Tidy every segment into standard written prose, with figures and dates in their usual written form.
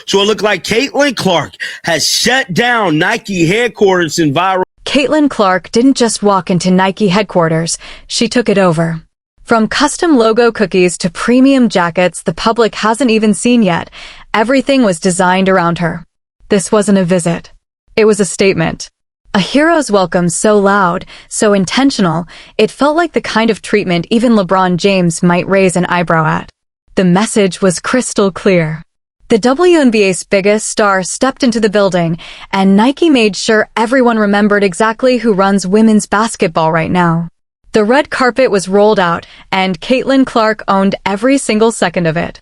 So it looked like Caitlin Clark has shut down Nike headquarters in viral. Caitlin Clark didn't just walk into Nike headquarters, she took it over. From custom logo cookies to premium jackets the public hasn't even seen yet, everything was designed around her. This wasn't a visit. It was a statement. A hero's welcome so loud, so intentional, it felt like the kind of treatment even LeBron James might raise an eyebrow at. The message was crystal clear. The WNBA's biggest star stepped into the building, and Nike made sure everyone remembered exactly who runs women's basketball right now. The red carpet was rolled out, and Caitlin Clark owned every single second of it.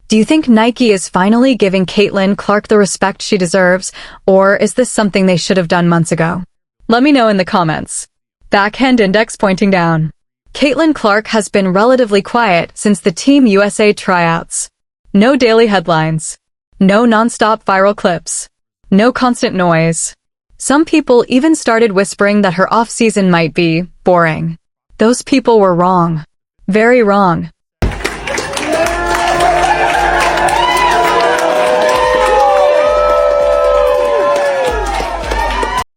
Do you think Nike is finally giving Caitlin Clark the respect she deserves, or is this something they should have done months ago? Let me know in the comments. Backhand index pointing down. Caitlin Clark has been relatively quiet since the Team USA tryouts. No daily headlines. No non-stop viral clips. No constant noise. Some people even started whispering that her off-season might be boring. Those people were wrong. Very wrong.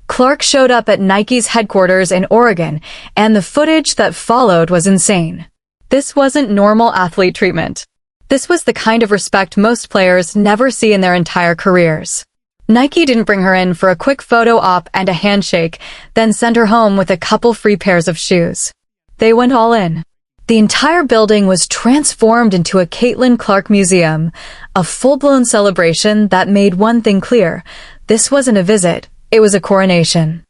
Clark showed up at Nike's headquarters in Oregon, and the footage that followed was insane. This wasn't normal athlete treatment. This was the kind of respect most players never see in their entire careers. Nike didn't bring her in for a quick photo op and a handshake, then send her home with a couple free pairs of shoes. They went all in. The entire building was transformed into a Caitlin Clark museum, a full-blown celebration that made one thing clear: this wasn't a visit. It was a coronation.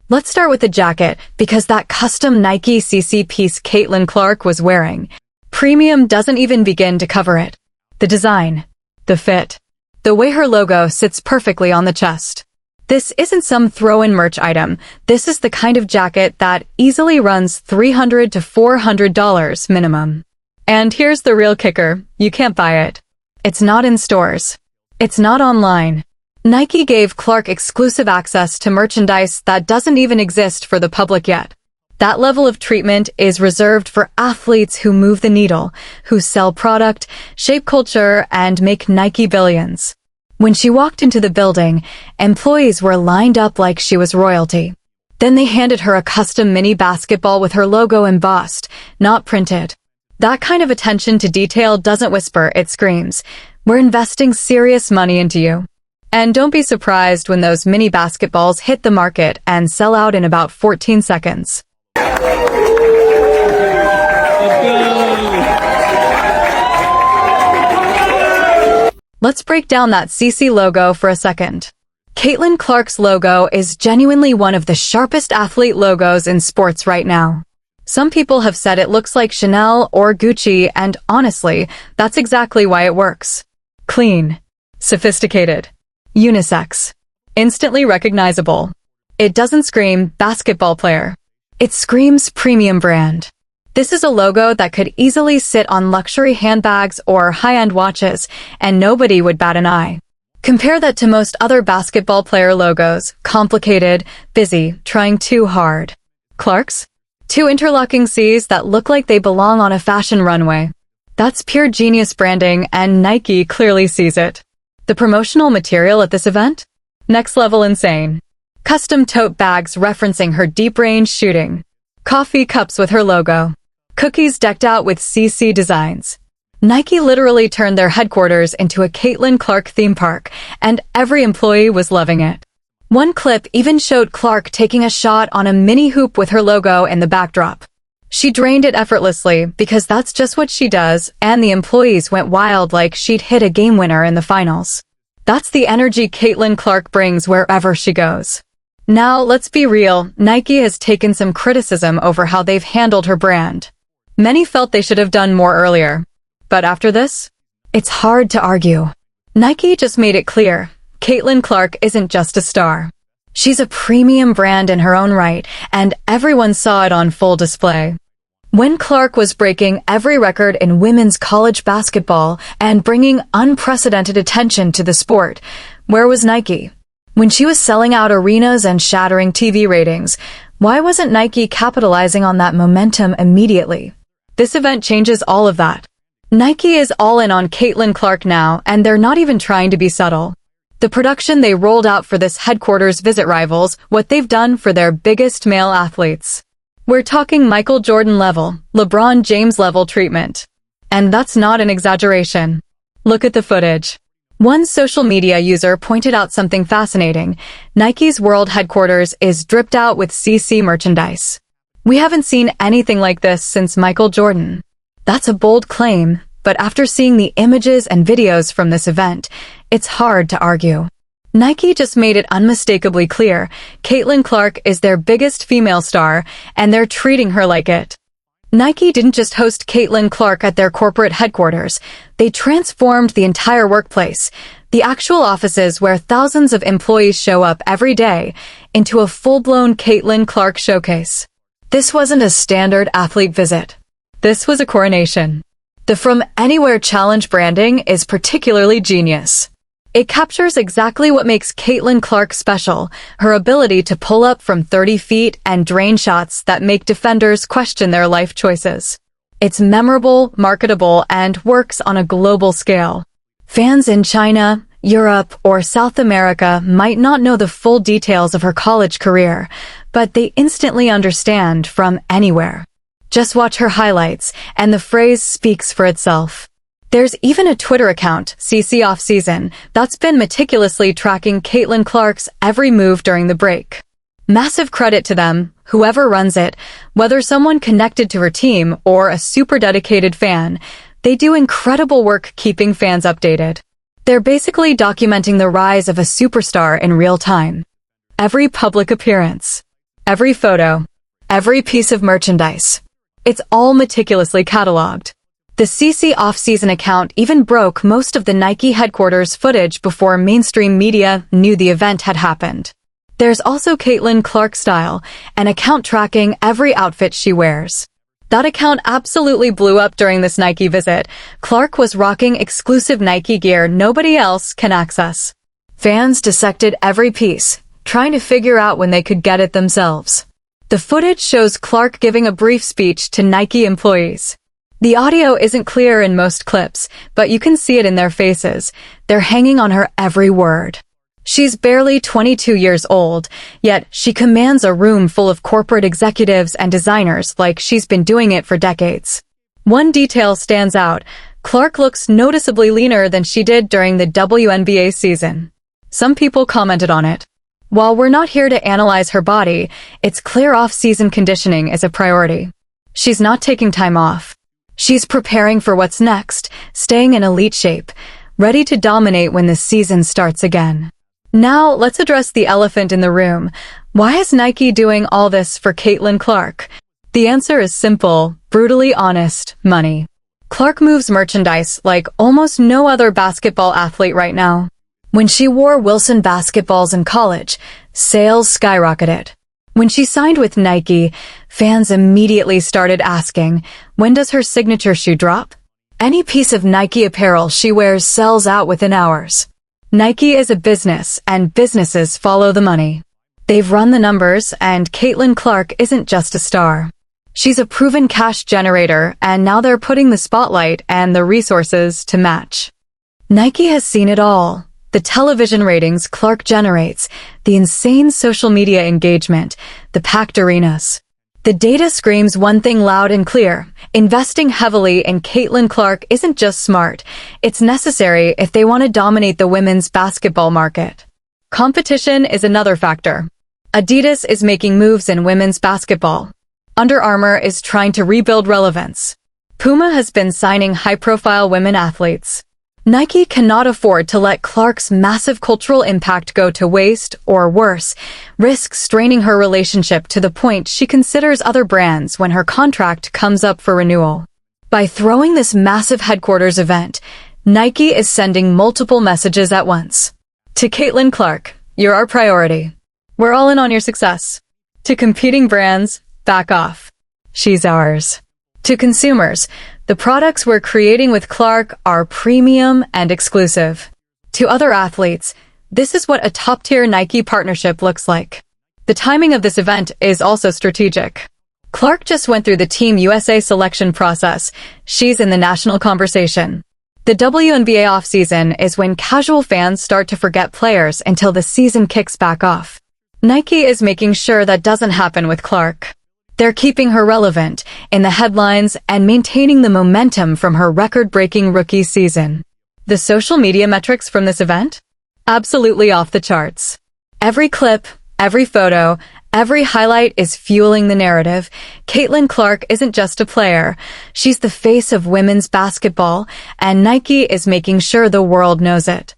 Let's start with the jacket, because that custom Nike CC piece Caitlin Clark was wearing. Premium doesn't even begin to cover it. The design. The fit. The way her logo sits perfectly on the chest. This isn't some throw-in merch item. This is the kind of jacket that easily runs $300 to $400 minimum. And here's the real kicker. You can't buy it. It's not in stores. It's not online. Nike gave Clark exclusive access to merchandise that doesn't even exist for the public yet. That level of treatment is reserved for athletes who move the needle, who sell product, shape culture, and make Nike billions. When she walked into the building, employees were lined up like she was royalty. Then they handed her a custom mini basketball with her logo embossed, not printed. That kind of attention to detail doesn't whisper, it screams. We're investing serious money into you. And don't be surprised when those mini basketballs hit the market and sell out in about 14 seconds. Let's break down that CC logo for a second. Caitlin Clark's logo is genuinely one of the sharpest athlete logos in sports right now. Some people have said it looks like Chanel or Gucci, and honestly, that's exactly why it works. Clean. Sophisticated. Unisex. Instantly recognizable. It doesn't scream basketball player. It screams premium brand. This is a logo that could easily sit on luxury handbags or high-end watches, and nobody would bat an eye. Compare that to most other basketball player logos: complicated, busy, trying too hard. Clark's? Two interlocking C's that look like they belong on a fashion runway. That's pure genius branding, and Nike clearly sees it. The promotional material at this event? Next level insane. Custom tote bags referencing her deep-range shooting. Coffee cups with her logo. Cookies decked out with CC designs. Nike literally turned their headquarters into a Caitlin Clark theme park, and every employee was loving it. One clip even showed Clark taking a shot on a mini hoop with her logo in the backdrop. She drained it effortlessly because that's just what she does, and the employees went wild like she'd hit a game winner in the finals. That's the energy Caitlin Clark brings wherever she goes. Now, let's be real, Nike has taken some criticism over how they've handled her brand. Many felt they should have done more earlier. But after this, it's hard to argue. Nike just made it clear, Caitlin Clark isn't just a star. She's a premium brand in her own right, and everyone saw it on full display. When Clark was breaking every record in women's college basketball and bringing unprecedented attention to the sport, where was Nike? When she was selling out arenas and shattering TV ratings, why wasn't Nike capitalizing on that momentum immediately? This event changes all of that. Nike is all in on Caitlin Clark now, and they're not even trying to be subtle. The production they rolled out for this headquarters visit rivals what they've done for their biggest male athletes. We're talking Michael Jordan level, LeBron James level treatment. And that's not an exaggeration. Look at the footage. One social media user pointed out something fascinating. Nike's world headquarters is dripped out with CC merchandise. We haven't seen anything like this since Michael Jordan. That's a bold claim, but after seeing the images and videos from this event, it's hard to argue. Nike just made it unmistakably clear Caitlin Clark is their biggest female star, and they're treating her like it. Nike didn't just host Caitlin Clark at their corporate headquarters. They transformed the entire workplace, the actual offices where thousands of employees show up every day, into a full-blown Caitlin Clark showcase. This wasn't a standard athlete visit. This was a coronation. The From Anywhere Challenge branding is particularly genius. It captures exactly what makes Caitlin Clark special, her ability to pull up from 30 feet and drain shots that make defenders question their life choices. It's memorable, marketable, and works on a global scale. Fans in China, Europe, or South America might not know the full details of her college career, but they instantly understand From Anywhere. Just watch her highlights, and the phrase speaks for itself. There's even a Twitter account, CC Offseason, that's been meticulously tracking Caitlin Clark's every move during the break. Massive credit to them, whoever runs it, whether someone connected to her team or a super dedicated fan, they do incredible work keeping fans updated. They're basically documenting the rise of a superstar in real time. Every public appearance, every photo, every piece of merchandise. It's all meticulously cataloged. The CC Offseason account even broke most of the Nike headquarters footage before mainstream media knew the event had happened. There's also Caitlin Clark Style, an account tracking every outfit she wears. That account absolutely blew up during this Nike visit. Clark was rocking exclusive Nike gear nobody else can access. Fans dissected every piece, trying to figure out when they could get it themselves. The footage shows Clark giving a brief speech to Nike employees. The audio isn't clear in most clips, but you can see it in their faces. They're hanging on her every word. She's barely 22 years old, yet she commands a room full of corporate executives and designers like she's been doing it for decades. One detail stands out. Clark looks noticeably leaner than she did during the WNBA season. Some people commented on it. While we're not here to analyze her body, it's clear off-season conditioning is a priority. She's not taking time off. She's preparing for what's next, staying in elite shape, ready to dominate when the season starts again. Now, let's address the elephant in the room. Why is Nike doing all this for Caitlin Clark? The answer is simple, brutally honest: money. Clark moves merchandise like almost no other basketball athlete right now. When she wore Wilson basketballs in college, sales skyrocketed. When she signed with Nike, fans immediately started asking, when does her signature shoe drop? Any piece of Nike apparel she wears sells out within hours. Nike is a business, and businesses follow the money. They've run the numbers, and Caitlin Clark isn't just a star. She's a proven cash generator, and now they're putting the spotlight and the resources to match. Nike has seen it all. The television ratings Clark generates, the insane social media engagement, the packed arenas. The data screams one thing loud and clear: investing heavily in Caitlin Clark isn't just smart, it's necessary if they want to dominate the women's basketball market. Competition is another factor. Adidas is making moves in women's basketball. Under Armour is trying to rebuild relevance. Puma has been signing high-profile women athletes. Nike cannot afford to let Clark's massive cultural impact go to waste, or worse, risk straining her relationship to the point she considers other brands when her contract comes up for renewal. By throwing this massive headquarters event, Nike is sending multiple messages at once. To Caitlin Clark, you're our priority. We're all in on your success. To competing brands, back off. She's ours. To consumers, the products we're creating with Clark are premium and exclusive. To other athletes, This is what a top-tier Nike partnership looks like. The timing of this event is also strategic. Clark just went through the Team USA selection process. She's in the national conversation. The WNBA offseason is when casual fans start to forget players until the season kicks back off. Nike is making sure that doesn't happen with Clark. They're keeping her relevant in the headlines and maintaining the momentum from her record-breaking rookie season. The social media metrics from this event? Absolutely off the charts. Every clip, every photo, every highlight is fueling the narrative. Caitlin Clark isn't just a player. She's the face of women's basketball, and Nike is making sure the world knows it.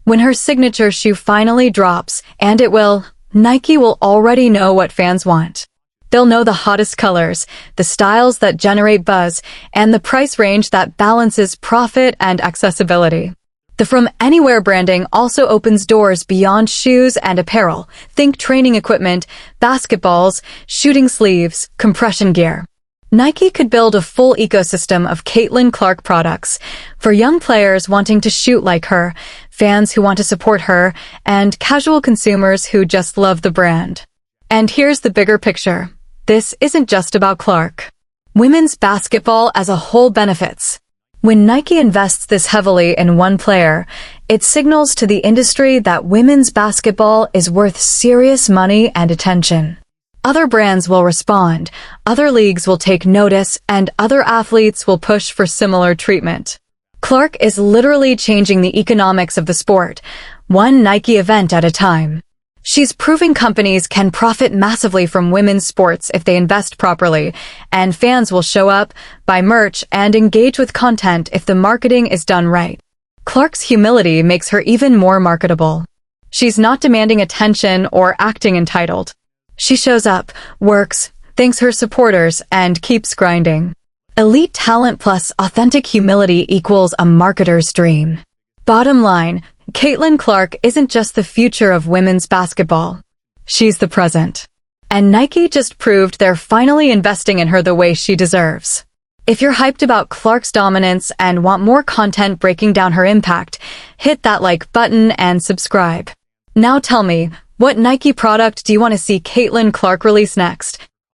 When her signature shoe finally drops, and it will, Nike will already know what fans want. They'll know the hottest colors, the styles that generate buzz, and the price range that balances profit and accessibility. The From Anywhere branding also opens doors beyond shoes and apparel. Think training equipment, basketballs, shooting sleeves, compression gear. Nike could build a full ecosystem of Caitlin Clark products for young players wanting to shoot like her, fans who want to support her, and casual consumers who just love the brand. And here's the bigger picture. This isn't just about Clark. Women's basketball as a whole benefits. When Nike invests this heavily in one player, it signals to the industry that women's basketball is worth serious money and attention. Other brands will respond, other leagues will take notice, and other athletes will push for similar treatment. Clark is literally changing the economics of the sport, one Nike event at a time. She's proving companies can profit massively from women's sports if they invest properly, and fans will show up, buy merch, and engage with content if the marketing is done right. Clark's humility makes her even more marketable. She's not demanding attention or acting entitled. She shows up, works, thanks her supporters, and keeps grinding. Elite talent plus authentic humility equals a marketer's dream. Bottom line, Caitlin Clark isn't just the future of women's basketball. She's the present. And Nike just proved they're finally investing in her the way she deserves. If you're hyped about Clark's dominance and want more content breaking down her impact, hit that like button and subscribe. Now tell me, what Nike product do you want to see Caitlin Clark release next?